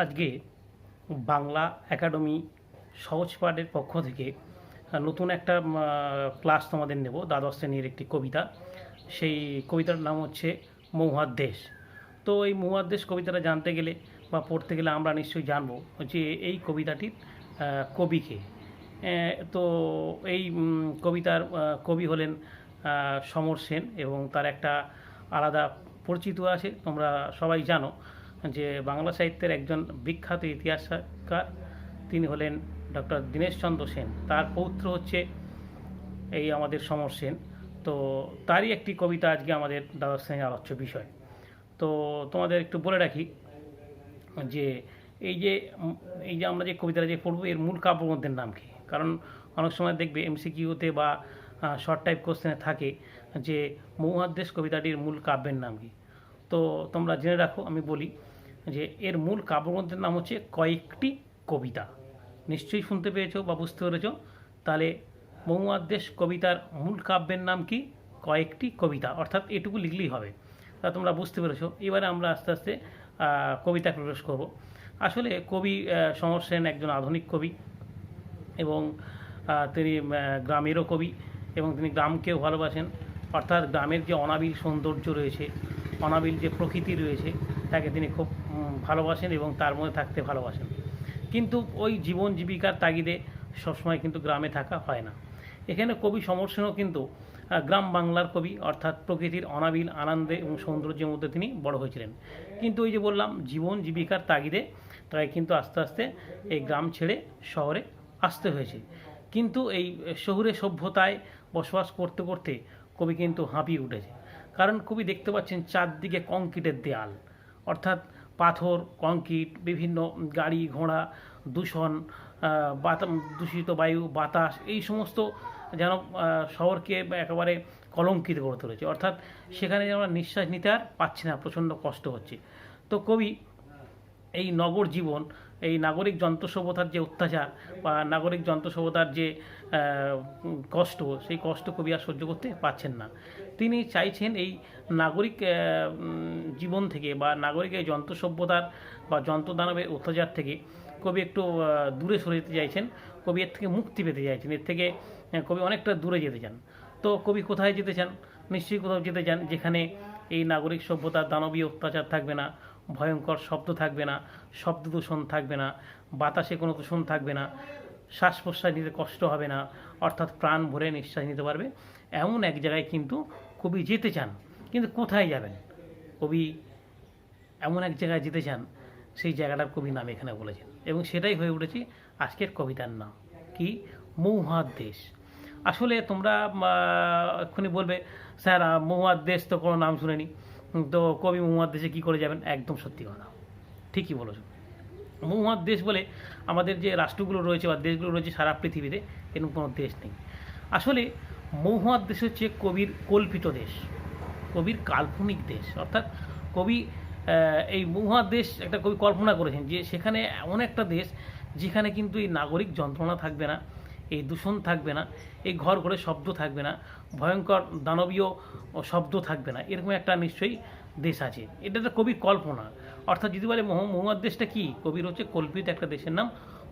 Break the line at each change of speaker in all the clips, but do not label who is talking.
আজকে বাংলা একাডেমি সহজ পাঠের পক্ষ থেকে নতুন একটা ক্লাস তোমাদের নেব। দ্বাদশ শ্রেণীর একটি কবিতা। সেই কবিতার নাম হচ্ছে মহুয়ার দেশ। তো এই মহুয়ার দেশ কবিতাটা জানতে গেলে বা পড়তে গেলে আমরা নিশ্চয়ই জানবো যে এই কবিতাটির কবিকে। তো এই কবিতার কবি হলেন সমর সেন, এবং তার একটা আলাদা পরিচিত আছে। তোমরা সবাই জানো যে বাংলা সাহিত্যের একজন বিখ্যাত ইতিহাসকার তিনি হলেন ডক্টর দীনেশচন্দ্র সেন। তার পৌত্র হচ্ছে এই আমাদের সমর সেন। তো তারই একটি কবিতা আজকে আমাদের দ্বাদশ শ্রেণীর আলোচ্য বিষয়। তো তোমাদের একটু বলে রাখি যে এই যে এই যে আমরা যে কবিতাটা যে পড়বো এর মূল কাব্যগ্রন্থের নাম কি। কারণ অনেক সময় দেখবে এমসিকিউতে বা শর্ট টাইপ কোশ্চেনে থাকে যে মহুয়ার দেশ কবিতাটির মূল কাব্যের নাম কি। তো তোমরা জেনে রাখো, আমি বলি যে এর মূল কাব্যগ্রন্থের নাম হচ্ছে কয়েকটি কবিতা। নিশ্চয়ই শুনতে পেয়েছো বা বুঝতে পেরেছো। তাহলে মহুয়ার দেশ কবিতার মূল কাব্যের নাম কি? কয়েকটি কবিতা, অর্থাৎ এটুকু লিখলেই হবে। তা তোমরা বুঝতে পেরেছো। এবারে আমরা আস্তে আস্তে কবিতায় প্রবেশ করব। আসলে কবি সমর সেন একজন আধুনিক কবি, এবং তিনি গ্রামেরও কবি, এবং তিনি গ্রামকেও ভালোবাসেন। অর্থাৎ গ্রামের যে অনাবিল সৌন্দর্য রয়েছে, অনাবিল যে প্রকৃতি রয়েছে, তাকে তিনি খুব ভালোবাসেন এবং তার মধ্যে থাকতে ভালোবাসেন। কিন্তু ওই জীবন জীবিকার তাগিদে সবসময় কিন্তু গ্রামে থাকা হয় না। এখানে কবি সমর সেনও কিন্তু গ্রাম বাংলার কবি, অর্থাৎ প্রকৃতির অনাবিল আনন্দে এবং সৌন্দর্যের মধ্যে তিনি বড় হয়েছিলেন। কিন্তু ওই যে বললাম, জীবন জীবিকার তাগিদে তাকে কিন্তু আস্তে আস্তে এই গ্রাম ছেড়ে শহরে আসতে হয়েছে। কিন্তু এই শহুরে সভ্যতায় বসবাস করতে করতে কবি কিন্তু হাঁপিয়ে উঠেছে। কারণ কবি দেখতে পাচ্ছেন চারদিকে কংক্রিটের দেয়াল, অর্থাৎ পাথর, কংক্রিট, বিভিন্ন গাড়ি ঘোড়া, দূষণ, দূষিত বায়ু, বাতাস, এই সমস্ত যেন শহরকে একেবারে কলঙ্কিত করে তুলেছে। অর্থাৎ সেখানে যেন আমরা নিঃশ্বাস নিতে আর পাচ্ছি না, প্রচণ্ড কষ্ট হচ্ছে। তো কবি এই নগর জীবন, এই নাগরিক যন্ত্রসভ্যতার যে অত্যাচার বা নাগরিক যন্ত্রসভ্যতার যে কষ্ট, সেই কষ্ট কবি আর সহ্য করতে পারছেন না। তিনি চাইছেন এই নাগরিক জীবন থেকে বা নাগরিক এই যন্ত্রসভ্যতার বা যন্ত্রদানবের অত্যাচার থেকে কবি একটু দূরে সরে যেতে চাইছেন। কবি এর থেকে মুক্তি পেতে চাইছেন, এর থেকে কবি অনেকটা দূরে যেতে চান। তো কবি কোথায় যেতে চান? নিশ্চয়ই কোথাও যেতে চান যেখানে এই নাগরিক সভ্যতার দানবীয় অত্যাচার থাকবে না, ভয়ঙ্কর শব্দ থাকবে না, শব্দ দূষণ থাকবে না, বাতাসে কোনো দূষণ থাকবে না, শ্বাস প্রশ্বাস নিতে কষ্ট হবে না, অর্থাৎ প্রাণ ভরে নিঃশ্বাস নিতে পারবে। এমন এক জায়গায় কিন্তু কবি যেতে চান। কিন্তু কোথায় যাবেন? কবি এমন এক জায়গায় যেতে চান, সেই জায়গাটার কবি নাম এখানে বলেছেন, এবং সেটাই হয়ে উঠেছে আজকের কবিতার নাম কি? মহুয়ার দেশ। আসলে তোমরা এক্ষুনি বলবে, স্যার মহুয়ার দেশ তো কোনো নাম শুনেনি, তো কবি মহুয়ার দেশে কী করে যাবেন? একদম সত্যি কথা, ঠিকই বলেছ। মহুয়ার দেশ বলে আমাদের যে রাষ্ট্রগুলো রয়েছে বা দেশগুলো রয়েছে সারা পৃথিবীতে, এরকম কোনো দেশ নেই। আসলে মহুয়ার দেশ হচ্ছে কবির কল্পিত দেশ, কবির কাল্পনিক দেশ। অর্থাৎ কবি এই মহুয়ার দেশ একটা কবি কল্পনা করেছেন যে সেখানে এমন একটা দেশ যেখানে কিন্তু এই নাগরিক যন্ত্রণা থাকবে না, এই দূষণ থাকবে না, এই ঘর ঘরে শব্দ থাকবে না, ভয়ঙ্কর দানবীয় শব্দ থাকবে না। এরকম একটা নিশ্চয়ই দেশ আছে। এটা একটা কবির কল্পনা। অর্থাৎ যদি বলে মহুয়ার দেশটা কী, কবির হচ্ছে কল্পিত একটা দেশের নাম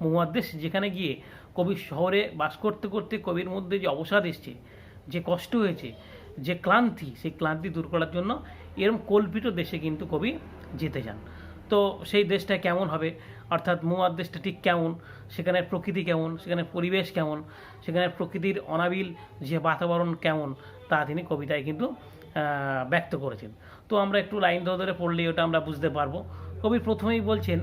মহুয়ার দেশ, যেখানে গিয়ে কবি শহরে বাস করতে করতে কবির মধ্যে যে অবসাদ এসছে, যে কষ্ট হয়েছে, যে ক্লান্তি, সেই ক্লান্তি দূর করার জন্য এরকম কল্পিত দেশে কিন্তু কবি যেতে চান। তো সেই দেশটা কেমন হবে, অর্থাৎ মহুয়ার দেশটা ঠিক কেমন, সেখানের প্রকৃতি কেমন, সেখানে পরিবেশ কেমন, সেখানের প্রকৃতির অনাবিল যে বাতাবরণ কেমন, তা তিনি কবিতায় কিন্তু ব্যক্ত করেছেন। তো আমরা একটু লাইন ধরে ধরে পড়লেই ওটা আমরা বুঝতে পারবো। কবি প্রথমেই বলছেন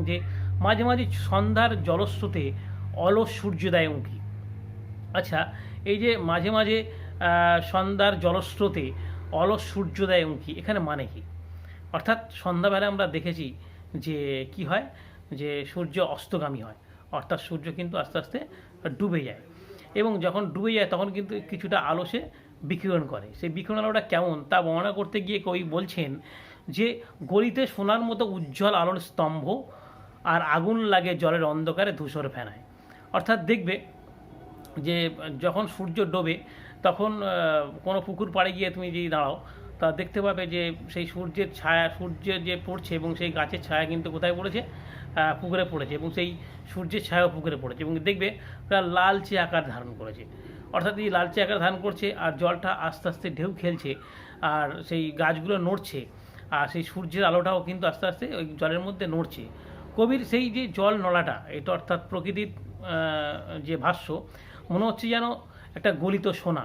যে মাঝে মাঝে সন্ধ্যার জলস্রোতে অলস সূর্যোদয় উঁকি। আচ্ছা, এই যে মাঝে মাঝে সন্ধ্যার জলস্রোতে অলস সূর্যোদয় উঁকি, এখানে মানে কি? অর্থাৎ সন্ধ্যাবেলা আমরা দেখেছি যে কি হয়, যে সূর্য অস্তগামী হয়, অর্থাৎ সূর্য কিন্তু আস্তে আস্তে ডুবে যায়, এবং যখন ডুবে যায় তখন কিন্তু কিছুটা আলো সে বিকিরণ করে। সেই বিকিরণ আলোটা কেমন তা বর্ণনা করতে গিয়ে কবি বলছেন যে গলিতে সোনার মতো উজ্জ্বল আলোর স্তম্ভ, আর আগুন লাগে জলের অন্ধকারে ধূসর ফেনায়। অর্থাৎ দেখবে যে যখন সূর্য ডোবে তখন কোনো পুকুর পাড়ে গিয়ে তুমি যদি দাঁড়াও, তা দেখতে পাবে যে সেই সূর্যের ছায়া, সূর্যের যে পড়ছে এবং সেই গাছের ছায়া কিন্তু কোথায় পড়েছে, পুকুরে পড়েছে, এবং সেই সূর্যের ছায়াও পুকুরে পড়েছে, এবং দেখবে প্রায় লালচে আকার ধারণ করেছে। অর্থাৎ এই লালচে আকার ধারণ করছে, আর জলটা আস্তে আস্তে ঢেউ খেলছে, আর সেই গাছগুলো নড়ছে, আর সেই সূর্যের আলোটাও কিন্তু আস্তে আস্তে ওই জলের মধ্যে নড়ছে। কবির সেই যে জল নড়াটা, এটা অর্থাৎ প্রকৃতির যে ভাষ্য, মনে হচ্ছে যেন একটা গলিত সোনা।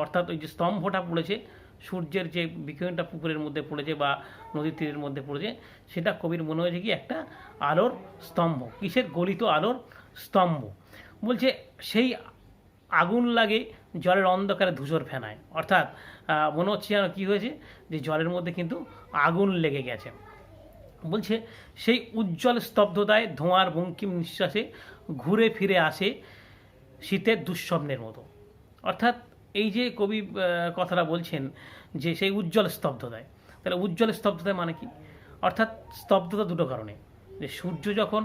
অর্থাৎ ওই যে স্তম্ভটা পড়েছে, সূর্যের যে বিকিরণটা পুকুরের মধ্যে পড়েছে বা নদীর তীরের মধ্যে পড়েছে, সেটা কবির মনে হয়েছে কি একটা আলোর স্তম্ভ। কিসের? গলিত আলোর স্তম্ভ। বলছে সেই আগুন লাগে জলের অন্ধকারে ধূসর ফেনায়। অর্থাৎ মনে হচ্ছে যেন কী হয়েছে, যে জলের মধ্যে কিন্তু আগুন লেগে গেছে। বলছে সেই উজ্জ্বল স্তব্ধতায় ধোঁয়ার বঙ্কিম নিঃশ্বাসে ঘুরে ফিরে আসে শীতের দুঃস্বপ্নের মতো। অর্থাৎ এই যে কবি কথাটা বলছেন যে সেই উজ্জ্বল স্তব্ধতায়, তাহলে উজ্জ্বল স্তব্ধতায় মানে কি? অর্থাৎ স্তব্ধতা দুটো কারণে, যে সূর্য যখন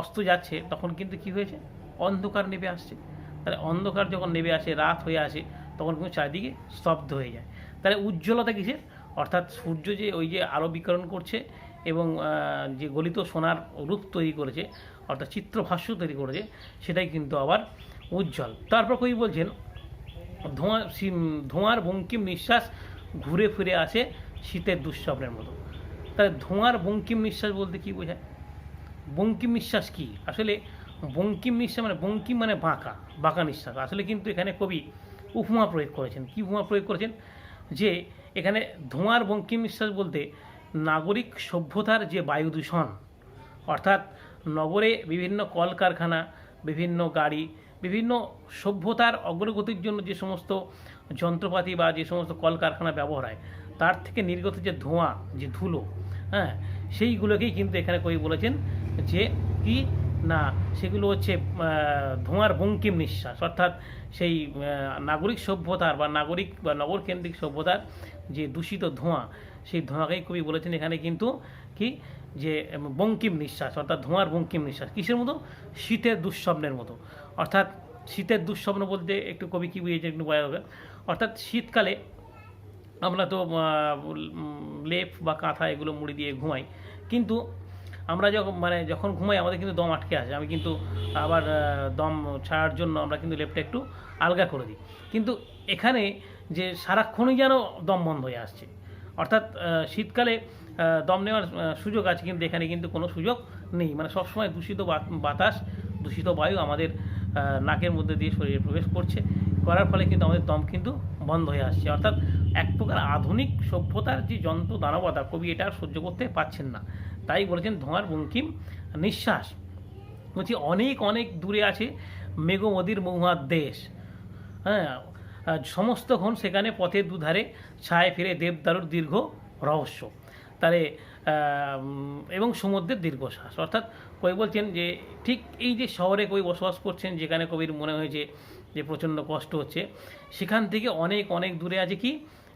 অস্ত যাচ্ছে তখন কিন্তু কি হয়েছে, অন্ধকার নেমে আসছে। তাহলে অন্ধকার যখন নেমে আসে, রাত হয়ে আসে, তখন কিন্তু চারিদিকে স্তব্ধ হয়ে যায়। তাহলে উজ্জ্বলতা কিসের? অর্থাৎ সূর্য যে ওই যে আলো বিকিরণ করছে এবং যে গলিত সোনার রূপ তৈরি করেছে, অর্থাৎ চিত্রভাষ্য তৈরি করেছে, সেটাই কিন্তু আবার উজ্জ্বল। তারপর কবি বলছেন ধোঁয়ার বঙ্কিম নিঃশ্বাস ঘুরে ফিরে আসে শীতের দুঃস্বপ্নের মতো। তাহলে ধোঁয়ার বঙ্কিম নিঃশ্বাস বলতে কী বোঝায়? বঙ্কিম নিঃশ্বাস কি? আসলে বঙ্কিম নিঃশ্বাস মানে, বঙ্কিম মানে বাঁকা, বাঁকা নিঃশ্বাস। আসলে কিন্তু এখানে কবি উপমা প্রয়োগ করেছেন। কী উপমা প্রয়োগ করেছেন? যে এখানে ধোঁয়ার বঙ্কিম নিঃশ্বাস বলতে নাগরিক সভ্যতার যে বায়ু দূষণ, অর্থাৎ নগরে বিভিন্ন কলকারখানা, বিভিন্ন গাড়ি, বিভিন্ন সভ্যতার অগ্রগতির জন্য যে সমস্ত যন্ত্রপাতি বা যে সমস্ত কলকারখানা ব্যবহার হয়, তার থেকে নির্গত যে ধোঁয়া, যে ধুলো, হ্যাঁ, সেইগুলোকেই কিন্তু এখানে কবি বলেছেন যে কি না, সেগুলো হচ্ছে ধোঁয়ার বঙ্কিম নিঃশ্বাস। অর্থাৎ সেই নাগরিক সভ্যতার বা নাগরিক বা নগরকেন্দ্রিক সভ্যতার যে দূষিত ধোঁয়া, সেই ধোঁয়াকেই কবি বলেছেন এখানে কিন্তু কি, যে বঙ্কিম নিঃশ্বাস, অর্থাৎ ধোঁয়ার বঙ্কিম নিঃশ্বাস। কিসের মতো? শীতের দুঃস্বপ্নের মতো। অর্থাৎ শীতের দুঃস্বপ্ন বলতে একটু কবি কী বুঝিয়েছে একটু বোঝা যাবে। অর্থাৎ শীতকালে আমরা তো লেপ বা কাঁথা এগুলো মুড়ি দিয়ে ঘুমাই, কিন্তু আমরা যখন ঘুমাই আমাদের কিন্তু দম আটকে আসে। আমি কিন্তু আবার দম ছাড়ার জন্য আমরা কিন্তু লেপটা একটু আলগা করে দিই, কিন্তু এখানে যে সারাক্ষণই যেন দম বন্ধ হয়ে আসছে। অর্থাৎ শীতকালে দম নেওয়ার সুযোগ আছে, কিন্তু এখানে কিন্তু কোনো সুযোগ নেই। মানে সবসময় দূষিত বাতাস, দূষিত বায়ু আমাদের নাকের মধ্যে দিয়ে শরীরে প্রবেশ করার ফলে কিন্তু আমাদের দম কিন্তু বন্ধ হয়ে আসছে। অর্থাৎ এক প্রকার আধুনিক সভ্যতার যে যন্ত্র দানবতা, কবি এটা আর সহ্য করতে পারছেন না, তাই বলেছেন ধোঁয়ার বঙ্কিম নিঃশ্বাস। বলছি অনেক অনেক দূরে আছে মেঘমদির মহুয়ার দেশ, হ্যাঁ, সমস্তক্ষণ সেখানে পথের দুধারে ছায় ফিরে দেবদারুর দীর্ঘ রহস্য। তাহলে এবং সমুদ্রের দীর্ঘশ্বাস। অর্থাৎ কবি বলছেন যে ঠিক এই যে শহরে কবি বসবাস করছেন, যেখানে কবির মনে হয়েছে যে প্রচণ্ড কষ্ট হচ্ছে, সেখান থেকে অনেক অনেক দূরে আছে কি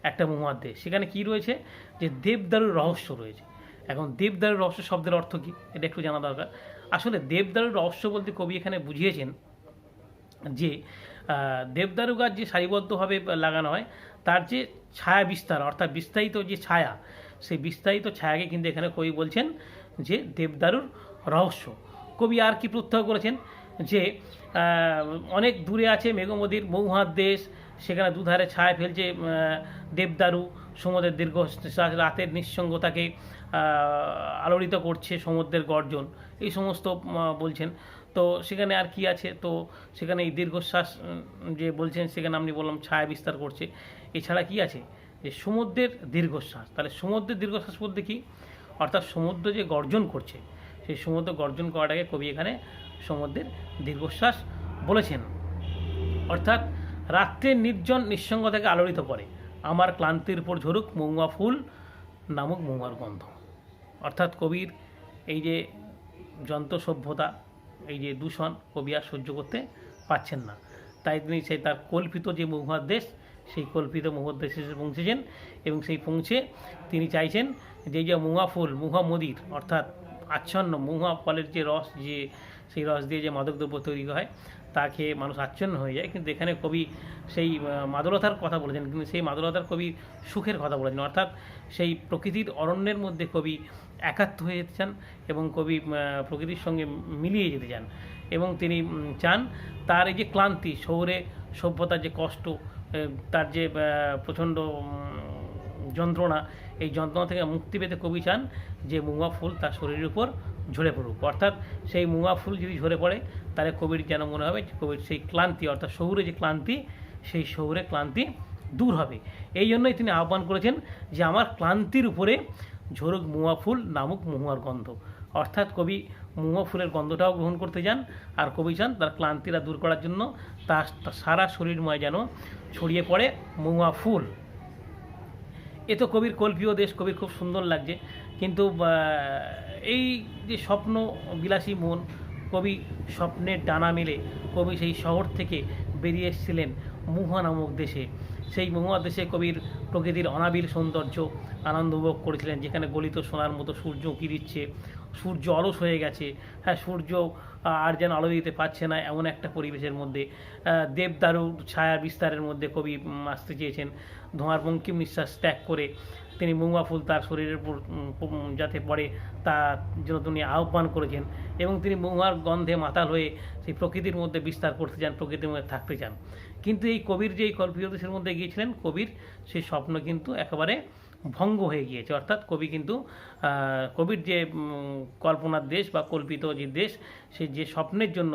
একটা মহুয়ার দেশ। সেখানে কি রয়েছে? যে দেবদারুর রহস্য রয়েছে। এখন দেবদারুর রহস্য শব্দের অর্থ কী, এটা একটু জানা দরকার। আসলে দেবদারুর রহস্য বলতে কবি এখানে বুঝিয়েছেন যে দেবদারু গাছ যে সারিবদ্ধভাবে লাগানো হয়, তার যে ছায়া বিস্তার, অর্থাৎ বিস্তারিত যে ছায়া, সেই বিস্তারিত ছায়াকে কিন্তু এখানে কবি বলছেন যে দেবদারুর রহস্য। কবি আর কি প্রত্যয় করেছেন? যে অনেক দূরে আছে মেঘমদির মহুয়ার দেশ, সেখানে দুধারে ছায়া ফেলছে দেবদারু, সমুদ্রের দীর্ঘশ্বাস রাতের নিঃসঙ্গতাকে আলোড়িত করছে সমুদ্রের গর্জন, এই সমস্ত বলছেন। তো সেখানে আর কি আছে? তো সেখানে এই দীর্ঘশ্বাস যে বলছেন, সেখানে আমি বললাম ছায়া বিস্তার করছে। এছাড়া কি আছে? যে সমুদ্রের দীর্ঘশ্বাস। তাহলে সমুদ্রের দীর্ঘশ্বাস বলতে কি? অর্থাৎ সমুদ্র যে গর্জন করছে, সেই সমুদ্র গর্জন করাটাকে কবি এখানে সমুদ্রের দীর্ঘশ্বাস বলেছেন। অর্থাৎ রাত্রের নির্জন নিঃসঙ্গতাকে আলোড়িত করে, আমার ক্লান্তির উপর ঝরুক মহুয়া ফুল নামক মহুয়ার গন্ধ। অর্থাৎ কবির এই যে যন্ত্র সভ্যতা, এই যে দূষণ, কবি আর সহ্য করতে পারছেন না, তাই তিনি সেই তার কল্পিত যে মহুয়ার দেশ, সেই কল্পিত মহুয়ার দেশে পৌঁছেছেন, এবং সেই পৌঁছে তিনি চাইছেন যে মহুয়া ফুল, মহুয়া মদির, অর্থাৎ আচ্ছন্ন, মহুয়া ফলের যে রস, যে সেই রস দিয়ে যে মাদকদ্রব্য তৈরি হয় তা খেয়ে মানুষ আচ্ছন্ন হয়ে যায়। কিন্তু এখানে কবি সেই মাদুরতার কথা বলেছেন, কিন্তু সেই মাদুরতার কবি সুখের কথা বলেছেন। অর্থাৎ সেই প্রকৃতির অরণ্যের মধ্যে কবি একাত্ম হয়ে যেতে চান এবং কবি প্রকৃতির সঙ্গে মিলিয়ে যেতে চান এবং তিনি চান তার এই যে ক্লান্তি, শহুরে সভ্যতার যে কষ্ট, তার যে প্রচণ্ড যন্ত্রণা, এই যন্ত্রণা থেকে মুক্তি পেতে কবি চান যে মহুয়া ফুল তার শরীরের উপর ঝরে পড়ুক। অর্থাৎ সেই মহুয়া ফুল যদি ঝরে পড়ে তাহলে কবির যেন মনে হবে কবির সেই ক্লান্তি, অর্থাৎ শহুরে যে ক্লান্তি, সেই শহুরে ক্লান্তি দূর হবে। এই জন্যই তিনি আহ্বান করেছেন যে আমার ক্লান্তির উপরে ঝরুক মহুয়া ফুল নামুক মহুয়ার গন্ধ। অর্থাৎ কবি মহুয়া ফুলের গন্ধটাও গ্রহণ করতে চান, আর কবি চান তার ক্লান্তিটা দূর করার জন্য তার সারা শরীরময় যেন ছড়িয়ে পড়ে মহুয়া ফুল। এ তো কবির কল্পীয় দেশ, কবির খুব সুন্দর লাগছে। কিন্তু এই যে স্বপ্ন বিলাসী মন, কবি স্বপ্নের ডানা মেলে কবি সেই শহর থেকে বেরিয়ে এসেছিলেন মহুয়া নামক দেশে। সেই মহুয়া দেশে কবির প্রকৃতির অনাবিল সৌন্দর্য আনন্দ উপভোগ করেছিলেন, যেখানে গলিত সোনার মতো সূর্য উঁকি দিচ্ছে, সূর্য অলস হয়ে গেছে, হ্যাঁ সূর্য আর যেন আলো দিতে পারছে না, এমন একটা পরিবেশের মধ্যে দেবদারু ছায়া বিস্তারের মধ্যে কবি আসতে চেয়েছেন। ধোঁয়ার বঙ্কিম নিঃশ্বাস ত্যাগ করে তিনি মহুয়া ফুল তার শরীরের উপর যাতে পড়ে তার জন্য তিনি আহ্বান করেছেন এবং তিনি মহুয়ার গন্ধে মাতাল হয়ে সেই প্রকৃতির মধ্যে বিস্তার করতে চান, প্রকৃতির মধ্যে থাকতে চান। কিন্তু এই কবির যে এই কল্পীয় দেশের মধ্যে গিয়েছিলেন, কবির সেই স্বপ্ন কিন্তু একেবারে ভঙ্গ হয়ে গিয়েছে। অর্থাৎ কবি কিন্তু কবির যে কল্পনার দেশ বা কল্পিত যে দেশ, সেই যে স্বপ্নের জন্য,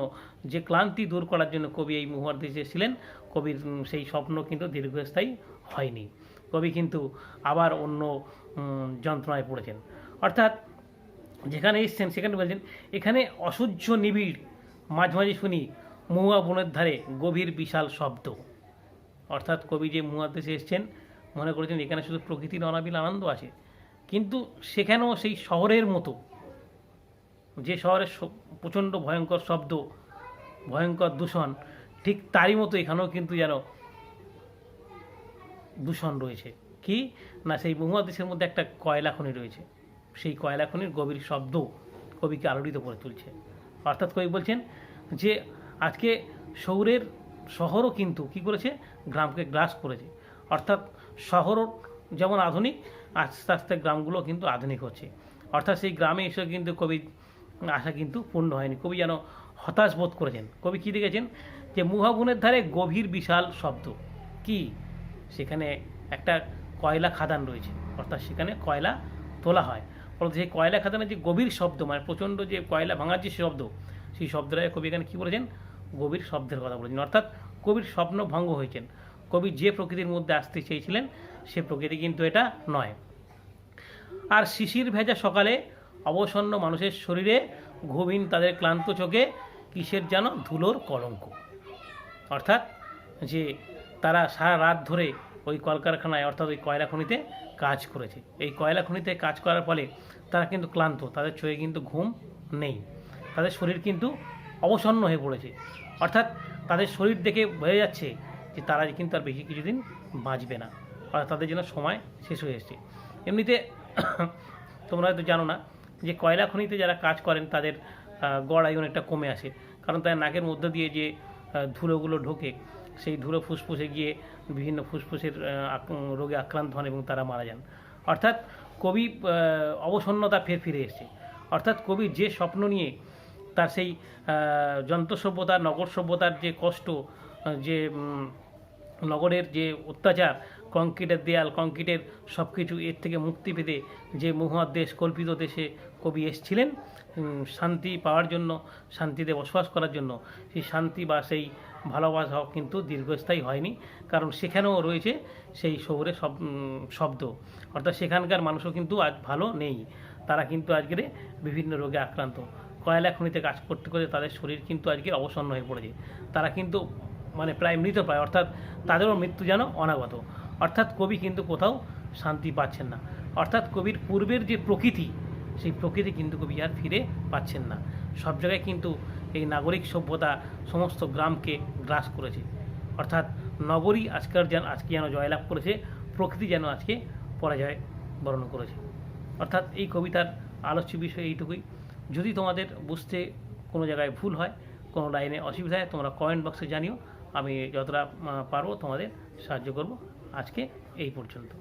যে ক্লান্তি দূর করার জন্য কবি এই মহুয়ার দেশে ছিলেন, কবির সেই স্বপ্ন কিন্তু দীর্ঘস্থায়ী হয়নি। কবি কিন্তু আবার অন্য যন্ত্রণায় পড়েছেন। অর্থাৎ যেখানে এসছেন সেখানে বলছেন এখানে অসহ্য নিবিড়, মাঝে মাঝে শুনি মহুয়া বনের ধারে গভীর বিশাল শব্দ। অর্থাৎ কবি যে মহুয়ার দেশে এসছেন মনে করেছেন এখানে শুধু প্রকৃতির অনাবিল আনন্দ আছে, কিন্তু সেখানেও সেই শহরের মতো, যে শহরের প্রচণ্ড ভয়ঙ্কর শব্দ, ভয়ঙ্কর দূষণ, ঠিক তারই মতো এখানেও কিন্তু যেন দূষণ রয়েছে। কি না, সেই মহুয়া দেশের মধ্যে একটা কয়লা খনি রয়েছে, সেই কয়লা খনির গভীর শব্দ কবিকে আলোড়িত করে তুলছে। অর্থাৎ কবি বলছেন যে আজকে শহরও কিন্তু কী করেছে, গ্রামকে গ্রাস করেছে। অর্থাৎ শহর যেমন আধুনিক, আস্তে আস্তে গ্রামগুলো কিন্তু আধুনিক হচ্ছে। অর্থাৎ সেই গ্রামে এসে কিন্তু কবির আশা কিন্তু পূর্ণ হয়নি। কবি যেন হতাশ বোধ করেছেন। কবি কী দেখেছেন যে মহুয়া বনের ধারে গভীর বিশাল শব্দ, কি সেখানে একটা কয়লা খাদান রয়েছে, অর্থাৎ সেখানে কয়লা তোলা হয়। ফলত সেই কয়লা খাদানের যে গভীর শব্দ, মানে প্রচণ্ড যে কয়লা ভাঙার যে শব্দ, সেই শব্দটাকে কবি এখানে কী বলেছেন, গভীর শব্দের কথা বলেছেন। অর্থাৎ কবির স্বপ্ন ভঙ্গ হয়েছেন। কবি যে প্রকৃতির মধ্যে আসতে চেয়েছিলেন সে প্রকৃতি কিন্তু এটা নয়। আর শিশির ভেজা সকালে অবসন্ন মানুষের শরীরে ঘুমহীন তাদের ক্লান্ত চোখে কিসের যেন ধুলোর কলঙ্ক। অর্থাৎ যে তারা সারা রাত ধরে ওই কলকারখানায়, অর্থাৎ ওই কয়লা খনিতে কাজ করেছে। এই কয়লা খনিতে কাজ করার ফলে তারা কিন্তু ক্লান্ত, তাদের চোখে কিন্তু ঘুম নেই, তাদের শরীর কিন্তু অবসন্ন হয়ে পড়েছে। অর্থাৎ তাদের শরীর দেখে বোঝা যাচ্ছে যে তারা কিন্তু আর বেশি কিছুদিন বাঁচবে না, অর্থাৎ তাদের জন্য সময় শেষ হয়ে এসছে। এমনিতে তোমরা হয়তো জানো না যে কয়লা খনিতে যারা কাজ করেন তাদের গড় আয়ু অনেকটা কমে আসে, কারণ তাদের নাকের মধ্য দিয়ে যে ধুলোগুলো ঢোকে, সেই ধুলো ফুসফুসে গিয়ে বিভিন্ন ফুসফুসের রোগে আক্রান্ত হন এবং তারা মারা যান। অর্থাৎ কবি অবসন্নতা ফিরে এসছে। অর্থাৎ কবি যে স্বপ্ন নিয়ে তার সেই যন্ত্র সভ্যতার, নগর সভ্যতার যে কষ্ট, যে নগরের যে অত্যাচার, কংক্রিটের দেয়াল, কংক্রিটের সব কিছু, এর থেকে মুক্তি পেতে যে মহুয়ার দেশ, কল্পিত দেশে কবি এসেছিলেন শান্তি পাওয়ার জন্য, শান্তিতে বসবাস করার জন্য, সেই শান্তি বা সেই ভালোবাসা কিন্তু দীর্ঘস্থায়ী হয়নি, কারণ সেখানেও রয়েছে সেই শহরে শব্দ। অর্থাৎ সেখানকার মানুষও কিন্তু আজ ভালো নেই, তারা কিন্তু আজকের বিভিন্ন রোগে আক্রান্ত। কয়লা খনিতে কাজ করতে করতে তাদের শরীর কিন্তু আজকে অবসন্ন হয়ে পড়েছে, তারা কিন্তু মানে প্রায় মৃতপ্রায়, অর্থাৎ তাদেরও মৃত্যু যেন অনাগত। অর্থাৎ কবি কিন্তু কোথাও শান্তি পাচ্ছেন না। অর্থাৎ কবির পূর্বের যে প্রকৃতি, সেই প্রকৃতি কিন্তু কবি আর ফিরে পাচ্ছেন না। সব জায়গায় কিন্তু এই নাগরিক সভ্যতা সমস্ত গ্রামকে গ্রাস করেছে। অর্থাৎ নগরী আজকে যেন জয়লাভ করেছে, প্রকৃতি যেন আজকে পরাজয় বরণ করেছে। অর্থাৎ এই কবিতার আলোচ্য বিষয় এইটুকুই। যদি তোমাদের বুঝতে কোনো জায়গায় ভুল হয়, কোনো লাইনে অসুবিধা হয়, তোমরা কমেন্ট বক্সে জানিও। আমি যতটা পারবো তোমাদের সাহায্য করব। আজকে এই পর্যন্ত।